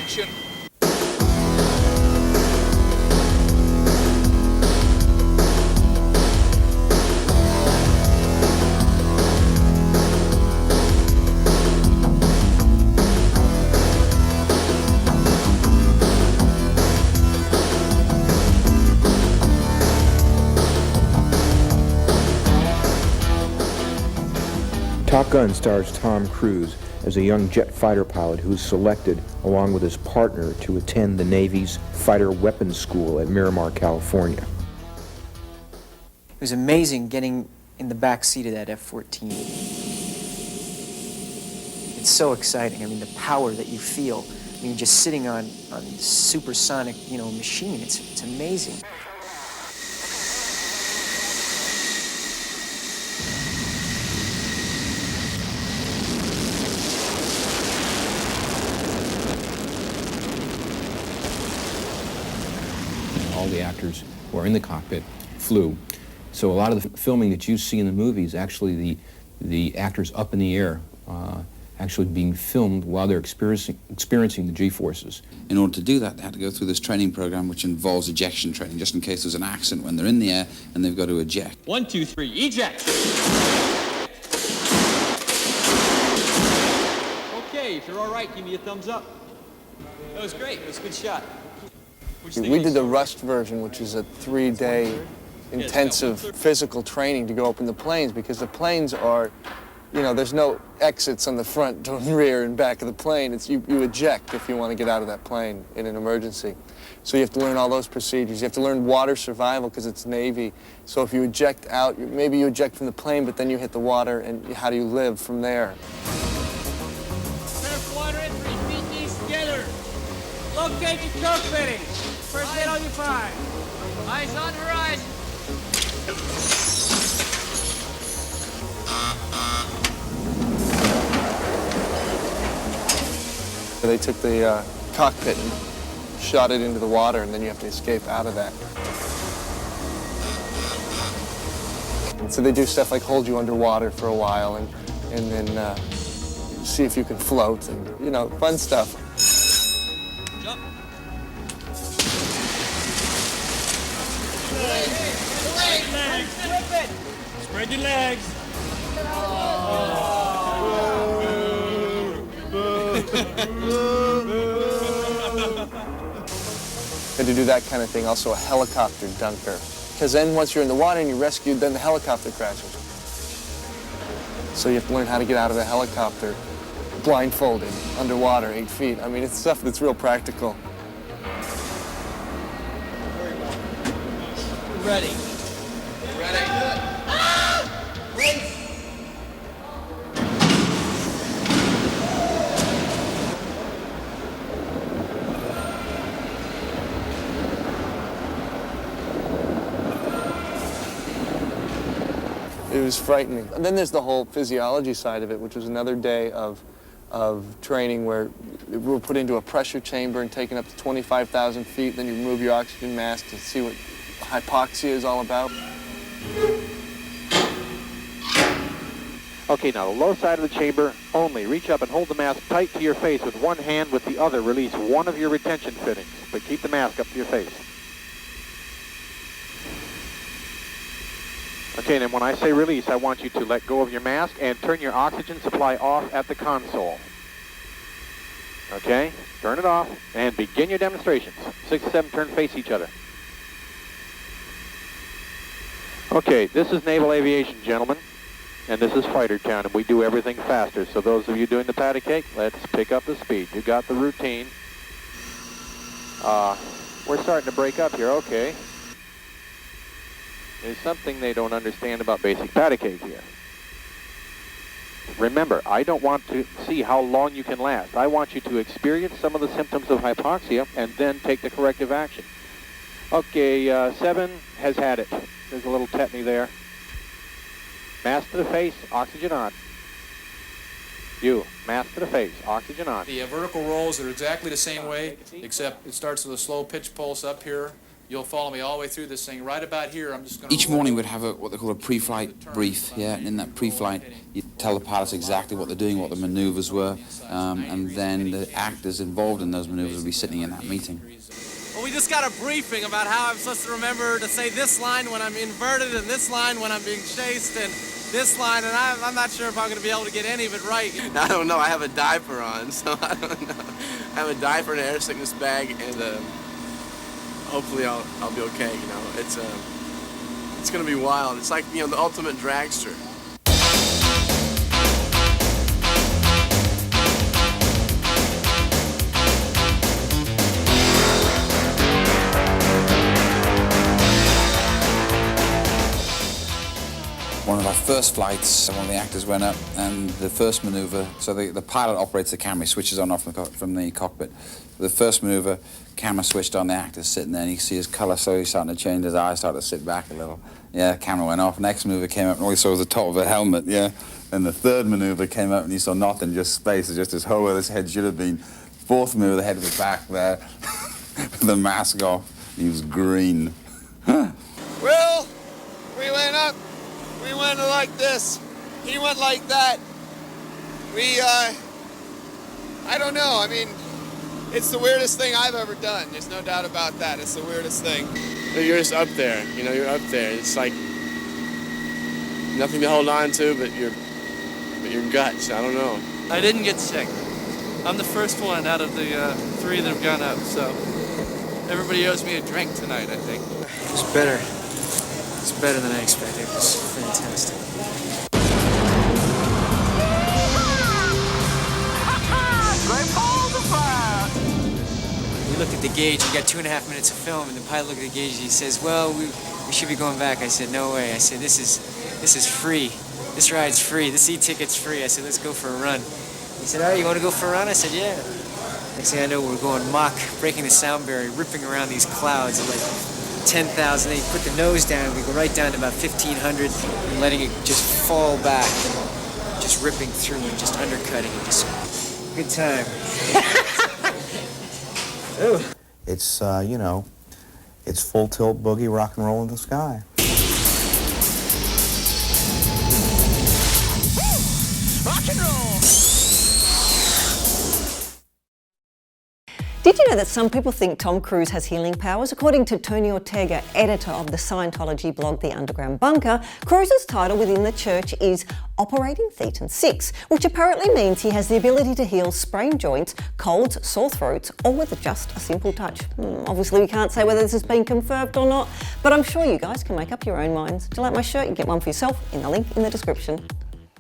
action. Top Gun stars Tom Cruise as a young jet fighter pilot who is selected, along with his partner, to attend the Navy's Fighter Weapons School at Miramar, California. It was amazing getting in the back seat of that F-14. It's so exciting. I mean, the power that you feel when you're just sitting on supersonic, machine. It's amazing. All the actors who are in the cockpit flew. So a lot of the filming that you see in the movie is actually the actors up in the air, actually being filmed while they're experiencing the G-forces. In order to do that, they had to go through this training program which involves ejection training, just in case there's an accident when they're in the air and they've got to eject. 1, 2, 3, eject! Okay, if you're all right, give me a thumbs up. That was great. It was a good shot. We did the Rust version, which is a 3-day intensive physical training to go up in the planes, because the planes are, there's no exits on the front, rear, and back of the plane. It's you eject if you want to get out of that plane in an emergency. So you have to learn all those procedures. You have to learn water survival because it's Navy. So if you eject out, maybe you eject from the plane, but then you hit the water, and how do you live from there? Surf water entry, feet knees together. Locate your choke fitting. First aid on your 5. Eyes on horizon. They took the cockpit and shot it into the water, and then you have to escape out of that. And so they do stuff like hold you underwater for a while and then see if you can float and, fun stuff. Jump. Spread your legs. And to do that kind of thing, also a helicopter dunker. Because then once you're in the water and you're rescued, then the helicopter crashes. So you have to learn how to get out of the helicopter blindfolded, underwater, 8 feet. I mean, it's stuff that's real practical. Ready. Ready. It was frightening. And then there's the whole physiology side of it, which was another day of training where we were put into a pressure chamber and taken up to 25,000 feet. Then you remove your oxygen mask to see what hypoxia is all about. Okay, now the low side of the chamber only. Reach up and hold the mask tight to your face with one hand. With the other, release one of your retention fittings, but keep the mask up to your face. Okay, then when I say release, I want you to let go of your mask and turn your oxygen supply off at the console. Okay, turn it off and begin your demonstrations. 6 to 7 turn face each other. Okay, this is naval aviation, gentlemen, and this is Fighter Town, and we do everything faster. So those of you doing the patty cake, let's pick up the speed. You got the routine. We're starting to break up here, okay. There's something they don't understand about basic patty cake here. Remember, I don't want to see how long you can last. I want you to experience some of the symptoms of hypoxia and then take the corrective action. Okay, 7 has had it. There's a little tetany there. Mask to the face, oxygen on. You, mask to the face, oxygen on. The vertical rolls are exactly the same way, except it starts with a slow pitch pulse up here, You'll follow me all the way through this thing. Right about here, I'm just going to... Each morning we'd have what they call a pre-flight brief, yeah, and in that pre-flight you tell the pilots exactly what they're doing, what the maneuvers were, and then the actors involved in those maneuvers would be sitting in that meeting. Well, we just got a briefing about how I'm supposed to remember to say this line when I'm inverted and this line when I'm being chased and this line, and I'm not sure if I'm going to be able to get any of it right. I don't know. I have a diaper on, so I don't know. I have a diaper and an air sickness bag, and hopefully I'll be okay. You know, it's going to be wild. It's like, you know, the ultimate dragster. One of our first flights, one of the actors went up, and the first maneuver, so the pilot operates the camera, he switches on and off from the cockpit. The first maneuver, camera switched on, the actor's sitting there, and you can see his colour slowly starting to change, his eyes started to sit back a little. Yeah, camera went off, next maneuver came up, and all you saw was the top of a helmet, yeah. And the third maneuver came up, and you saw nothing, just space, just as whole where this head should have been. Fourth maneuver, the head was back there, with the mask off, he was green. Well, we went up. We went like this. He went like that. I don't know. I mean, it's the weirdest thing I've ever done. There's no doubt about that. It's the weirdest thing. You're just up there. You know, you're up there. It's like nothing to hold on to but your guts. I don't know. I didn't get sick. I'm the first one out of the 3 that have gone up, so everybody owes me a drink tonight, I think. It's better. It's better than I expected. It was fantastic. We looked at the gauge. We got 2.5 minutes of film, and the pilot looked at the gauge. And he says, "Well, we should be going back." I said, "No way." I said, "This is free. This ride's free. This e-ticket's free." I said, "Let's go for a run." He said, "All right, you want to go for a run?" I said, "Yeah." Next thing I know, we're going Mach, breaking the sound barrier, ripping around these clouds at like 10,000. They put the nose down. We go right down to about 1,500, and letting it just fall back, and just ripping through and just undercutting and just good time. It's, you know, it's full tilt boogie rock and roll in the sky. Rock and roll! Did you know that some people think Tom Cruise has healing powers? According to Tony Ortega, editor of the Scientology blog The Underground Bunker, Cruise's title within the church is Operating Thetan 6, which apparently means he has the ability to heal sprained joints, colds, sore throats, or with just a simple touch. Obviously we can't say whether this has been confirmed or not, but I'm sure you guys can make up your own minds. Do you like my shirt? You get one for yourself in the link in the description.